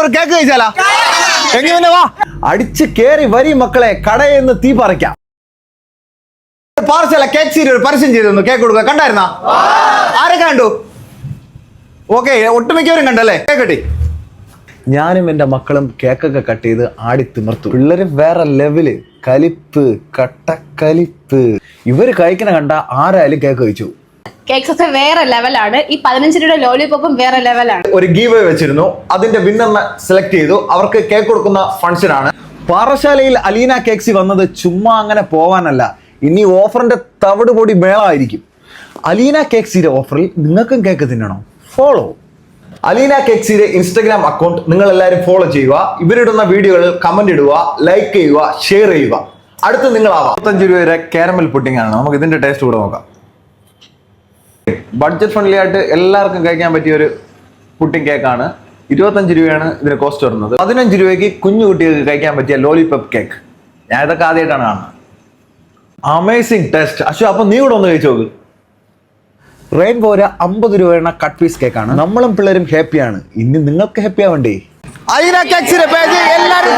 ഒരു കേക്ക് കഴിച്ചാലാ? എങ്ങനെ വാ, അടിച്ച് കേറി വരി മക്കളെ, കടയിൽ നിന്ന് തീ പറിക്കാം. പാർസല കേക്ക് സീരിയൽ പരസ്യം ചെയ്തു കേക്ക് കൊടുക്കുക, കണ്ടായിരുന്നാ? ആരെ കണ്ടു? ഓക്കെ, ഒട്ടുമിക്കവരും കണ്ടല്ലേ? കേക്ക് കട്ടി. ഞാനും എൻ്റെ മക്കളും കേക്കൊക്കെ കട്ട് ചെയ്ത് ആടി തിമിർത്തു. പിള്ളേര് വേറെ ലെവല്, കലിപ്പ്, കട്ടക്കലിപ്പ്. ഇവര് കഴിക്കണ കണ്ട ആരായാലും കേക്ക് കഴിച്ചു. കേക്ക്സ് ഒക്കെ വേറെ ലെവലാണ്. ഈ 15 രൂപയുടെ ലോലിപോപ്പും വേറെ ലെവലാണ്. ഒരു ഗീവ് വെച്ചിരുന്നു, അതിന്റെ വിന്നറിനെ സെലക്ട് ചെയ്തു. അവർക്ക് കേക്ക് കൊടുക്കുന്ന ഫംഗ്ഷൻ ആണ്. പാറശാലയിൽ അലീന കേക്സി വന്നത് ചുമ്മാ അങ്ങനെ പോവാനല്ല, ഇനി ഓഫറിന്റെ തവിട് പൊടി മേളമായിരിക്കും. അലീന കേക്സിയുടെ ഓഫറിൽ നിങ്ങൾക്കും കേക്ക് തിന്നണോ? ഫോളോ അലീന കേക്സിയുടെ ഇൻസ്റ്റഗ്രാം അക്കൗണ്ട് നിങ്ങൾ എല്ലാവരും ഫോളോ ചെയ്യുക. ഇവരിടുന്ന വീഡിയോകളിൽ കമന്റ് ഇടുക, ലൈക്ക് ചെയ്യുക, ഷെയർ ചെയ്യുക. അടുത്ത് നിങ്ങളാവാം. 25 രൂപ വരെ കാരമൽ പുഡിംഗ് ആണ്. നമുക്ക് ഇതിന്റെ ടേസ്റ്റ് കൂടെ നോക്കാം. ബഡ്ജറ്റ് ഫ്രണ്ട്ലി ആയിട്ട് എല്ലാവർക്കും കഴിക്കാൻ പറ്റിയ ഒരു പുഡിംഗ് കേക്കാണ്. 25 രൂപയാണ് ഇതിന് കോസ്റ്റ് വരുന്നത്. 15 രൂപയ്ക്ക് കുഞ്ഞു കുട്ടികൾക്ക് കഴിക്കാൻ പറ്റിയ ലോലിപോപ്പ് കേക്ക്. ഞാൻ ഇതൊക്കെ ആദ്യമായിട്ടാണ് കാണുന്നത്. Amazing taste. അശ്വ, അപ്പൊ നീ കൂടെ ഒന്ന് കഴിച്ചു നോക്ക്. റെയിൻബോയുടെ 50 രൂപയുടെ കട്ട് പീസ് കേക്കാണ്. നമ്മളും പിള്ളേരും ഹാപ്പിയാണ്. ഇനി നിങ്ങൾക്ക് ഹാപ്പി ആവണ്ടേ? അലീന കേക്സിന്റെ പേജ് എല്ലാവരും